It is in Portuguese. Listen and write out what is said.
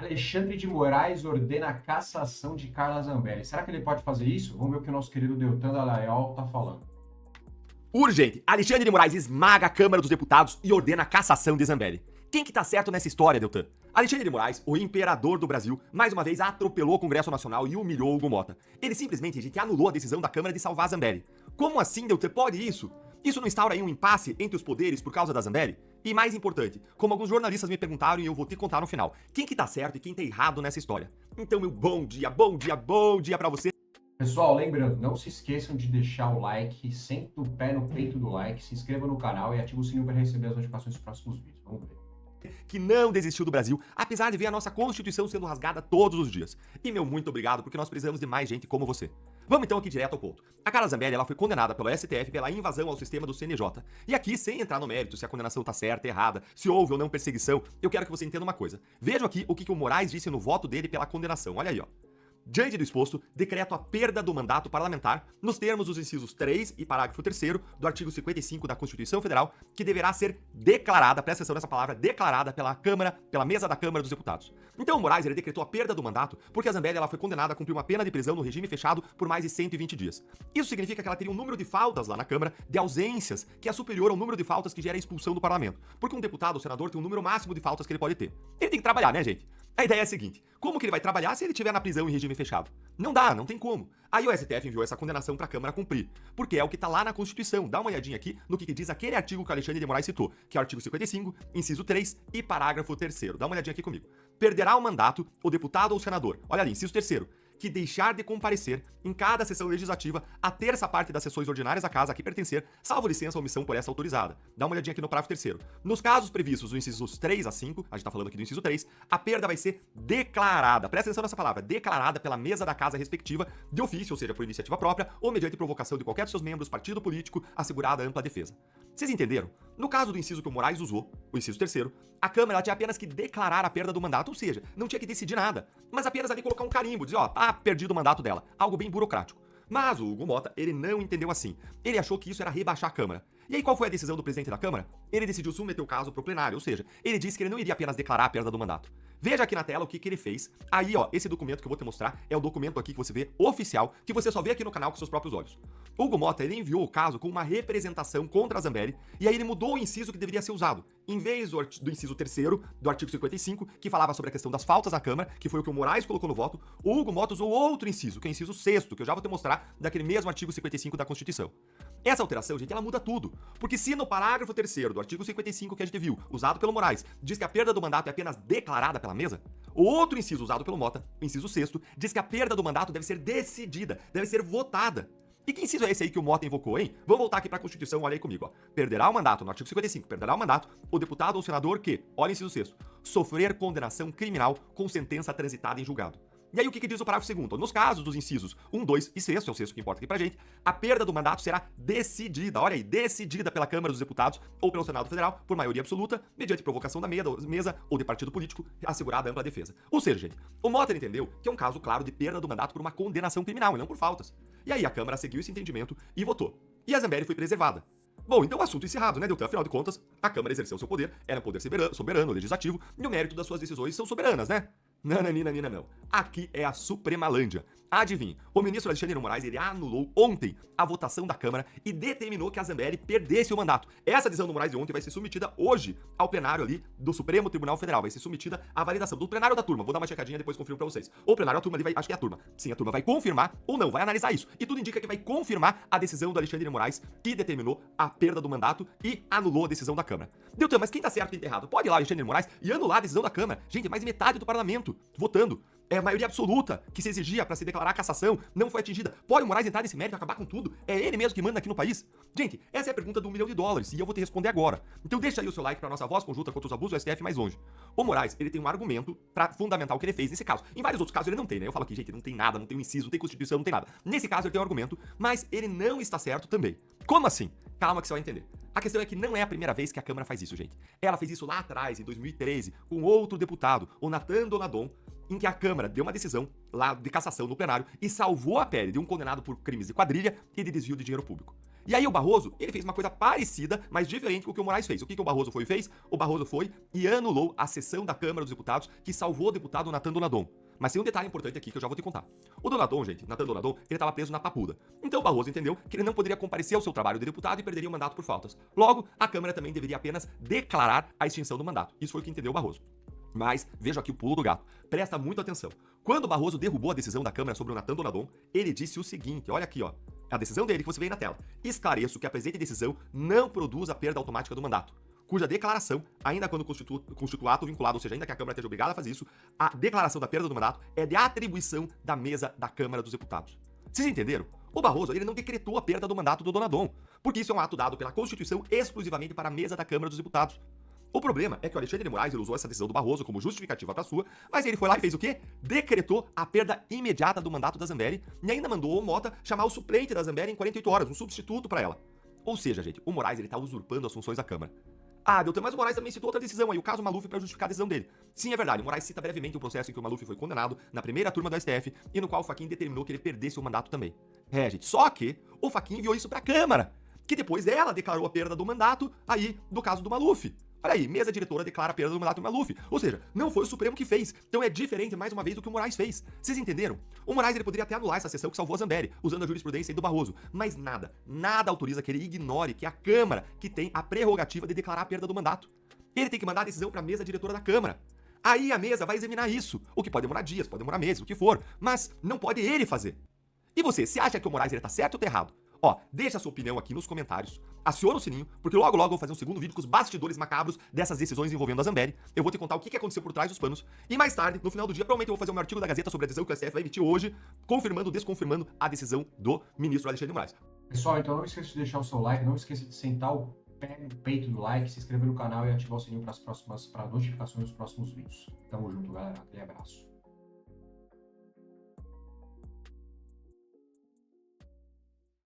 Alexandre de Moraes ordena a cassação de Carla Zambelli. Será que ele pode fazer isso? Vamos ver o que o nosso querido Deltan Dallagnol está falando. Urgente! Alexandre de Moraes esmaga a Câmara dos Deputados e ordena a cassação de Zambelli. Quem que tá certo nessa história, Deltan? Alexandre de Moraes, o imperador do Brasil, mais uma vez atropelou o Congresso Nacional e humilhou Hugo Mota. Ele simplesmente, gente, anulou a decisão da Câmara de salvar Zambelli. Como assim, Deltan? Pode isso? Isso não instaura aí um impasse entre os poderes por causa da Zambelli? E mais importante, como alguns jornalistas me perguntaram e eu vou te contar no final, quem que tá certo e quem tá errado nessa história? Então, meu bom dia pra você. Pessoal, lembrando, não se esqueçam de deixar o like, senta o pé no peito do like, se inscreva no canal e ative o sininho para receber as notificações dos próximos vídeos. Vamos ver. Que não desistiu do Brasil, apesar de ver a nossa Constituição sendo rasgada todos os dias. E meu muito obrigado, porque nós precisamos de mais gente como você. Vamos então aqui direto ao ponto. A Carla Zambelli, ela foi condenada pelo STF pela invasão ao sistema do CNJ. E aqui, sem entrar no mérito se a condenação tá certa, errada, se houve ou não perseguição, eu quero que você entenda uma coisa. Vejam aqui o que o Moraes disse no voto dele pela condenação. Olha aí, ó. Diante do exposto, decreto a perda do mandato parlamentar nos termos dos incisos 3 e parágrafo 3º do artigo 55 da Constituição Federal, que deverá ser declarada, presta atenção nessa palavra, declarada pela Câmara, pela mesa da Câmara dos Deputados. Então o Moraes, ele decretou a perda do mandato porque a Zambelli, ela foi condenada a cumprir uma pena de prisão no regime fechado por mais de 120 dias. Isso significa que ela teria um número de faltas lá na Câmara, de ausências, que é superior ao número de faltas que gera a expulsão do parlamento. Porque um deputado ou senador tem um número máximo de faltas que ele pode ter. Ele tem que trabalhar, né, gente? A ideia é a seguinte: como que ele vai trabalhar se ele estiver na prisão em regime fechado? Não dá, não tem como. Aí o STF enviou essa condenação para a Câmara cumprir, porque é o que tá lá na Constituição. Dá uma olhadinha aqui no que diz aquele artigo que o Alexandre de Moraes citou, que é o artigo 55, inciso 3 e parágrafo 3º. Dá uma olhadinha aqui comigo. Perderá o mandato o deputado ou senador. Olha ali, inciso 3º. Que deixar de comparecer em cada sessão legislativa a terça parte das sessões ordinárias da casa a que pertencer, salvo licença ou omissão por essa autorizada. Dá uma olhadinha aqui no parágrafo 3º. Nos casos previstos nos incisos 3 a 5, a gente tá falando aqui do inciso 3, a perda vai ser declarada, presta atenção nessa palavra, declarada pela mesa da casa respectiva, de ofício, ou seja, por iniciativa própria, ou mediante provocação de qualquer dos seus membros, partido político, assegurada ampla defesa. Vocês entenderam? No caso do inciso que o Moraes usou, o inciso 3º, a Câmara ela tinha apenas que declarar a perda do mandato, ou seja, não tinha que decidir nada, mas apenas ali colocar um carimbo, dizer, ó, tá perdido o mandato dela. Algo bem burocrático. Mas o Hugo Mota, ele não entendeu assim. Ele achou que isso era rebaixar a Câmara. E aí qual foi a decisão do presidente da Câmara? Ele decidiu submeter o caso pro plenário, ou seja, ele disse que ele não iria apenas declarar a perda do mandato. Veja aqui na tela o que ele fez. Aí, ó, esse documento que eu vou te mostrar é o documento aqui que você vê oficial, que você só vê aqui no canal com seus próprios olhos. O Hugo Mota, ele enviou o caso com uma representação contra a Zambelli, e aí ele mudou o inciso que deveria ser usado. Em vez do inciso 3º do artigo 55, que falava sobre a questão das faltas na Câmara, que foi o que o Moraes colocou no voto, o Hugo Mota usou outro inciso, que é o inciso 6º, que eu já vou te mostrar, daquele mesmo artigo 55 da Constituição. Essa alteração, gente, ela muda tudo. Porque se no parágrafo 3º do artigo 55 que a gente viu, usado pelo Moraes, diz que a perda do mandato é apenas declarada pela mesa, o outro inciso usado pelo Mota, o inciso 6º, diz que a perda do mandato deve ser decidida, deve ser votada. E que inciso é esse aí que o Mota invocou, hein? Vamos voltar aqui para a Constituição, olha aí comigo, ó. Perderá o mandato, no artigo 55, perderá o mandato o deputado ou senador que, olha o inciso 6º, sofrer condenação criminal com sentença transitada em julgado. E aí o que diz o parágrafo 2º? Nos casos dos incisos 1, 2 e 6º, é o 6º que importa aqui pra gente, a perda do mandato será decidida, olha aí, decidida pela Câmara dos Deputados ou pelo Senado Federal por maioria absoluta, mediante provocação da mesa ou de partido político, assegurada ampla defesa. Ou seja, gente, o Mota entendeu que é um caso claro de perda do mandato por uma condenação criminal e não por faltas. E aí a Câmara seguiu esse entendimento e votou. E a Zambelli foi preservada. Bom, então o assunto encerrado, né, Deltan? Afinal de contas, a Câmara exerceu seu poder, era um poder soberano, legislativo, e o mérito das suas decisões são soberanas, né? Nananina, não. Aqui é a Supremalândia. Adivinhe, o ministro Alexandre de Moraes, ele anulou ontem a votação da Câmara e determinou que a Zambelli perdesse o mandato. Essa decisão do Moraes de ontem vai ser submetida hoje ao plenário ali do Supremo Tribunal Federal. Vai ser submetida à validação do plenário da turma. Vou dar uma checadinha e depois confirmo pra vocês. O plenário da turma ali vai, acho que é a turma. Sim, a turma vai confirmar ou não, vai analisar isso. E tudo indica que vai confirmar a decisão do Alexandre de Moraes que determinou a perda do mandato e anulou a decisão da Câmara. Deltan, mas quem tá certo e quem tá errado? Pode ir lá, Alexandre de Moraes, e anular a decisão da Câmara. Gente, mais de metade do parlamento votando. É a maioria absoluta que se exigia para se declarar a cassação, não foi atingida. Pode o Moraes entrar nesse mérito e acabar com tudo? É ele mesmo que manda aqui no país? Gente, essa é a pergunta do $1 milhão e eu vou te responder agora. Então deixa aí o seu like para nossa voz conjunta contra os abusos do STF mais longe. O Moraes, ele tem um argumento para fundamentar o que ele fez nesse caso. Em vários outros casos ele não tem, né? Eu falo aqui, gente, não tem nada, não tem um inciso, não tem Constituição, não tem nada. Nesse caso ele tem um argumento, mas ele não está certo também. Como assim? Calma que você vai entender. A questão é que não é a primeira vez que a Câmara faz isso, gente. Ela fez isso lá atrás, em 2013, com outro deputado, o Natan Donadon, em que a Câmara deu uma decisão lá de cassação no plenário e salvou a pele de um condenado por crimes de quadrilha e de desvio de dinheiro público. E aí o Barroso, ele fez uma coisa parecida, mas diferente com o que o Moraes fez. O que o Barroso foi e fez? O Barroso foi e anulou a sessão da Câmara dos Deputados que salvou o deputado Natan Donadon. Mas tem um detalhe importante aqui que eu já vou te contar. O Donadon, gente, Natan Donadon, ele estava preso na Papuda. Então o Barroso entendeu que ele não poderia comparecer ao seu trabalho de deputado e perderia o mandato por faltas. Logo, a Câmara também deveria apenas declarar a extinção do mandato. Isso foi o que entendeu o Barroso. Mas veja aqui o pulo do gato. Presta muita atenção. Quando o Barroso derrubou a decisão da Câmara sobre o Natan Donadon, ele disse o seguinte, olha aqui, ó. A decisão dele que você vê aí na tela. Esclareço que a presente decisão não produz a perda automática do mandato, cuja declaração, ainda quando constituído vinculado, ou seja, ainda que a Câmara esteja obrigada a fazer isso, a declaração da perda do mandato é de atribuição da mesa da Câmara dos Deputados. Vocês entenderam? O Barroso, ele não decretou a perda do mandato do Donadon, porque isso é um ato dado pela Constituição exclusivamente para a mesa da Câmara dos Deputados. O problema é que o Alexandre de Moraes ele usou essa decisão do Barroso como justificativa para sua, mas ele foi lá e fez o quê? Decretou a perda imediata do mandato da Zambelli e ainda mandou o Mota chamar o suplente da Zambelli em 48 horas, um substituto para ela. Ou seja, gente, o Moraes ele tá usurpando as funções da Câmara. Ah, Deltan, mas o Moraes também citou outra decisão aí, o caso Maluf, para justificar a decisão dele. Sim, é verdade, o Moraes cita brevemente o processo em que o Maluf foi condenado na primeira turma do STF e no qual o Fachin determinou que ele perdesse o mandato também. É, gente, só que o Fachin enviou isso para a Câmara, que depois ela declarou a perda do mandato aí do caso do Maluf. Olha aí, mesa diretora declara a perda do mandato do Maluf. Ou seja, não foi o Supremo que fez. Então é diferente, mais uma vez, do que o Moraes fez. Vocês entenderam? O Moraes ele poderia até anular essa sessão que salvou a Zambelli, usando a jurisprudência aí do Barroso. Mas nada autoriza que ele ignore que é a Câmara que tem a prerrogativa de declarar a perda do mandato. Ele tem que mandar a decisão para a mesa diretora da Câmara. Aí a mesa vai examinar isso. O que pode demorar dias, pode demorar meses, o que for. Mas não pode ele fazer. E você acha que o Moraes ele tá certo ou tá errado? Ó, deixa a sua opinião aqui nos comentários, aciona o sininho, porque logo eu vou fazer um segundo vídeo com os bastidores macabros dessas decisões envolvendo a Zambelli. Eu vou te contar o que aconteceu por trás dos panos. E mais tarde, no final do dia, provavelmente eu vou fazer um artigo da Gazeta sobre a decisão que o STF vai emitir hoje, confirmando ou desconfirmando a decisão do ministro Alexandre de Moraes. Pessoal, então não esqueça de deixar o seu like, não esqueça de sentar o pé no peito do like, se inscrever no canal e ativar o sininho para notificações dos próximos vídeos. Tamo junto, galera. Aquele abraço.